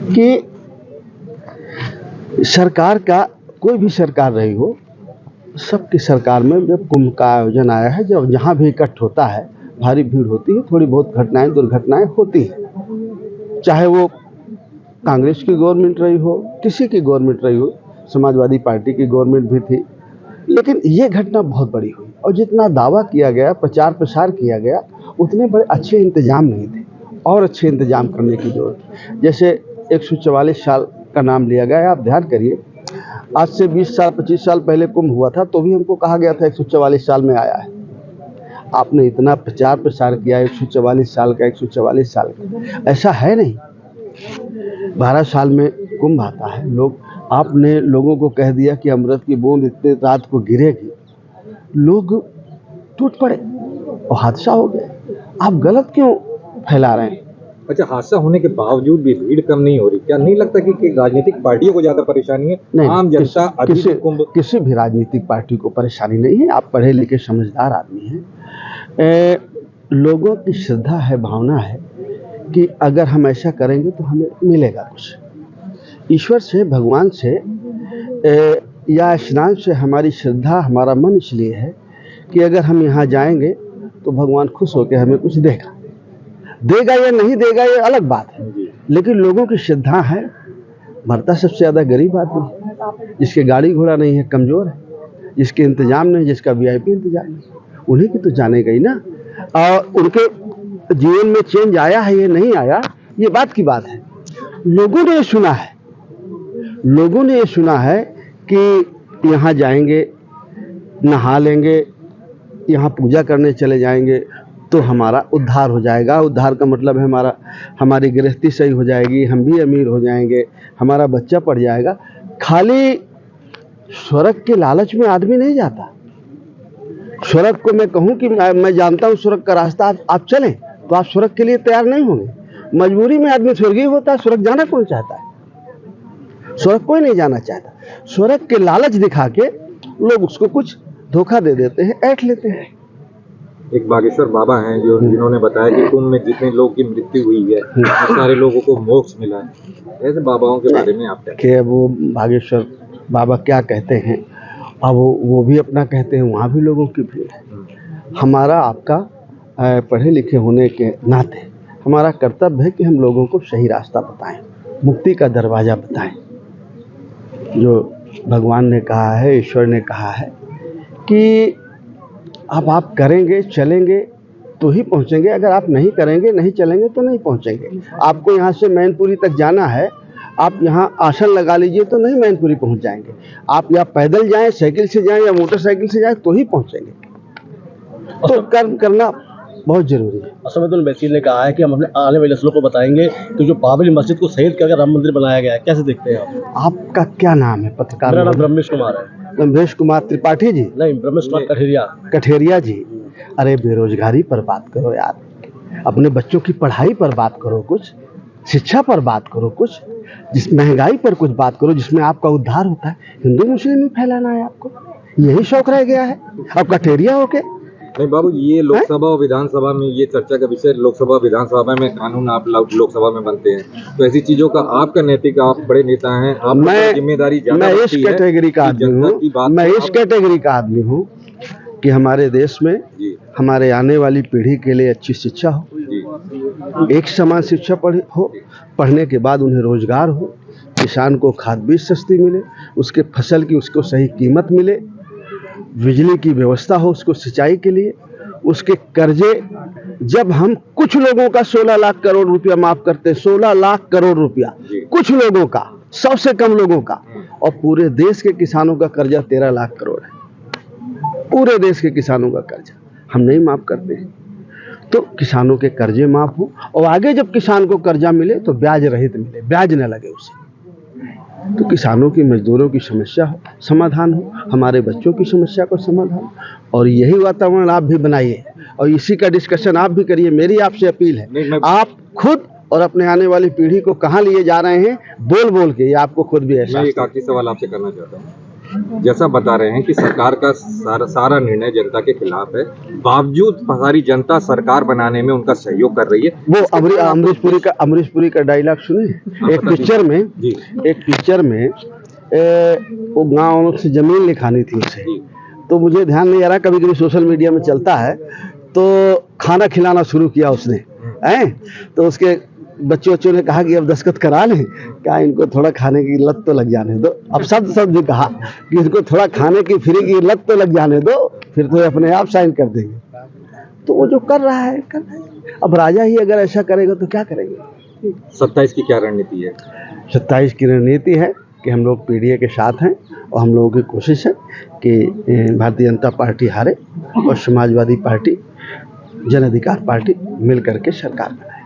कि सरकार का कोई भी सरकार रही हो, सबकी सरकार में जब कुंभ का आयोजन आया है, जब जहाँ भी इकट्ठ होता है भारी भीड़ होती है, थोड़ी बहुत घटनाएं दुर्घटनाएं होती हैं, चाहे वो कांग्रेस की गवर्नमेंट रही हो, किसी की गवर्नमेंट रही हो, समाजवादी पार्टी की गवर्नमेंट भी थी, लेकिन ये घटना बहुत बड़ी हुई और जितना दावा किया गया, प्रचार प्रसार किया गया, उतने बड़े अच्छे इंतजाम नहीं थे और अच्छे इंतजाम करने की जरूरत। जैसे 144 साल का नाम लिया गया है, आप ध्यान करिए, आज से 20 साल 25 साल पहले कुंभ हुआ था तो भी हमको कहा गया था 144 साल में आया है। आपने इतना प्रचार प्रसार किया 144 साल का, 144 साल का, ऐसा है नहीं। 12 साल में कुंभ आता है। आपने लोगों को कह दिया कि अमृत की बूंद इतने रात को गिरेगी, लोग टूट पड़े और हादसा हो गया। आप गलत क्यों फैला रहे हैं? अच्छा, हादसा होने के बावजूद भी भीड़ कम नहीं हो रही, क्या नहीं लगता कि राजनीतिक पार्टियों को ज्यादा परेशानी है? नहीं, आम जनता किसी भी राजनीतिक पार्टी को परेशानी नहीं है। आप पढ़े लिखे समझदार आदमी हैं। लोगों की श्रद्धा है, भावना है कि अगर हम ऐसा करेंगे तो हमें मिलेगा कुछ। ईश्वर से, भगवान से या स्नान से हमारी श्रद्धा, हमारा मन इसलिए है कि अगर हम यहाँ जाएंगे तो भगवान खुश होकर हमें कुछ देगा या नहीं देगा ये अलग बात है, लेकिन लोगों की श्रद्धा है। मरता सबसे ज़्यादा गरीब आदमी, जिसके गाड़ी घोड़ा नहीं है, कमज़ोर है, जिसके इंतजाम नहीं, जिसका वीआईपी इंतजाम नहीं, उन्हीं की तो जाने गई ना। और उनके जीवन में चेंज आया है, ये नहीं आया, ये बात की बात है। लोगों ने ये सुना है कि यहाँ जाएंगे, नहा लेंगे, यहाँ पूजा करने चले जाएंगे तो हमारा उद्धार हो जाएगा। उद्धार का मतलब है हमारी गृहस्थी सही हो जाएगी, हम भी अमीर हो जाएंगे, हमारा बच्चा पढ़ जाएगा। खाली स्वर्ग के लालच में आदमी नहीं जाता। स्वर्ग को मैं कहूँ कि मैं जानता हूँ स्वर्ग का रास्ता, आप चलें तो आप स्वर्ग के लिए तैयार नहीं होंगे। मजबूरी में आदमी स्वर्गीय होता है। स्वर्ग जाना कौन चाहता है? स्वर्ग कोई नहीं जाना चाहता। स्वर्ग के लालच दिखा के लोग उसको कुछ धोखा दे देते हैं, ऐठ लेते हैं। एक बागेश्वर बाबा हैं जिन्होंने बताया कि कुंभ में जितने लोग की मृत्यु हुई है सारे लोगों को मोक्ष मिला है। ऐसे बाबाओं के बारे में आप क्या? वो बागेश्वर बाबा क्या कहते हैं, अब वो भी अपना कहते हैं, वहाँ भी लोगों की भीड़ है। हमारा आपका पढ़े लिखे होने के नाते हमारा कर्तव्य है कि हम लोगों को सही रास्ता बताएं, मुक्ति का दरवाज़ा बताएं। जो भगवान ने कहा है, ईश्वर ने कहा है कि अब आप करेंगे, चलेंगे तो ही पहुंचेंगे। अगर आप नहीं करेंगे, नहीं चलेंगे तो नहीं पहुंचेंगे। आपको यहाँ से मैनपुरी तक जाना है, आप यहाँ आसन लगा लीजिए तो नहीं मैनपुरी पहुंच जाएंगे। आप या पैदल जाएं, साइकिल से जाएं या मोटरसाइकिल से जाएं तो ही पहुंचेंगे। तो कर्म करना बहुत जरूरी है। असदुद्दीन ओवैसी ने कहा है कि हम अपने आने वाले नस्लों को बताएंगे कि जो बाबरी मस्जिद को शहीद करके राम मंदिर बनाया गया है, कैसे देखते हैं आप? आपका क्या नाम है? पत्रकार? मेरा नाम ब्रह्मेश कुमार है। ब्रह्मेश कुमार त्रिपाठी जी? नहीं, ब्रह्मेश कुमार कठेरिया जी। अरे बेरोजगारी पर बात करो यार, अपने बच्चों की पढ़ाई पर बात करो, कुछ शिक्षा पर बात करो, कुछ जिस महंगाई पर कुछ बात करो जिसमें आपका उद्धार होता है। हिंदू मुस्लिम में फैलाना है आपको, यही शौक रह गया है अब कठेरिया होके। नहीं बाबू, ये लोकसभा और विधानसभा में ये चर्चा का विषय, लोकसभा विधानसभा में कानून आप लोकसभा में बनते हैं, तो ऐसी चीजों का आपका नैतिक, आप बड़े नेता हैं, आप जिम्मेदारी मैं इस कैटेगरी का आदमी हूँ कि हमारे देश में हमारे आने वाली पीढ़ी के लिए अच्छी शिक्षा हो, एक समान शिक्षा हो, पढ़ने के बाद उन्हें रोजगार हो, किसान को खाद बीज सस्ती मिले, उसके फसल की उसको सही कीमत मिले, बिजली की व्यवस्था हो उसको सिंचाई के लिए, उसके कर्जे, जब हम कुछ लोगों का 16 लाख करोड़ रुपया माफ करते हैं, 16 लाख करोड़ रुपया कुछ लोगों का, सबसे कम लोगों का, और पूरे देश के किसानों का कर्जा 13 लाख करोड़ है। पूरे देश के किसानों का कर्जा हम नहीं माफ करते हैं। तो किसानों के कर्जे माफ हो और आगे जब किसान को कर्जा मिले तो ब्याज रहित मिले, ब्याज न लगे उसे। तो किसानों की, मजदूरों की समस्या हो समाधान हो, हमारे बच्चों की समस्या को समाधान हो, और यही वातावरण आप भी बनाइए और इसी का डिस्कशन आप भी करिए। मेरी आपसे अपील है, आप खुद और अपने आने वाली पीढ़ी को कहाँ लिए जा रहे हैं बोल बोल के, ये आपको खुद भी ऐसा। मैं एक आखिरी सवाल आपसे करना चाहता हूँ जैसा बता रहे हैं कि सरकार का सारा निर्णय जनता के खिलाफ है, बावजूद सारी जनता सरकार बनाने में उनका सहयोग कर रही है। वो अमरीश पुरी का डायलॉग सुने एक पिक्चर में वो गाँव से जमीन लिखानी थी उसे, तो मुझे ध्यान नहीं आ रहा, कभी कभी सोशल मीडिया में चलता है, तो खाना खिलाना शुरू किया उसने, तो उसके बच्चों ने कहा कि अब दस्तखत करा लें, क्या इनको थोड़ा खाने की लत तो लग जाने दो। अब शब्द भी कहा कि इनको थोड़ा खाने की फ्री की लत तो लग जाने दो, फिर तो अपने आप साइन कर देंगे। तो वो जो कर रहा है अब राजा ही अगर ऐसा करेगा तो क्या करेंगे। 27 की क्या रणनीति है? 27 की रणनीति है कि हम लोग पीडीए के साथ हैं और हम लोगों की कोशिश है कि भारतीय जनता पार्टी हारे और समाजवादी पार्टी, जन अधिकार पार्टी मिल करके सरकार बनाए।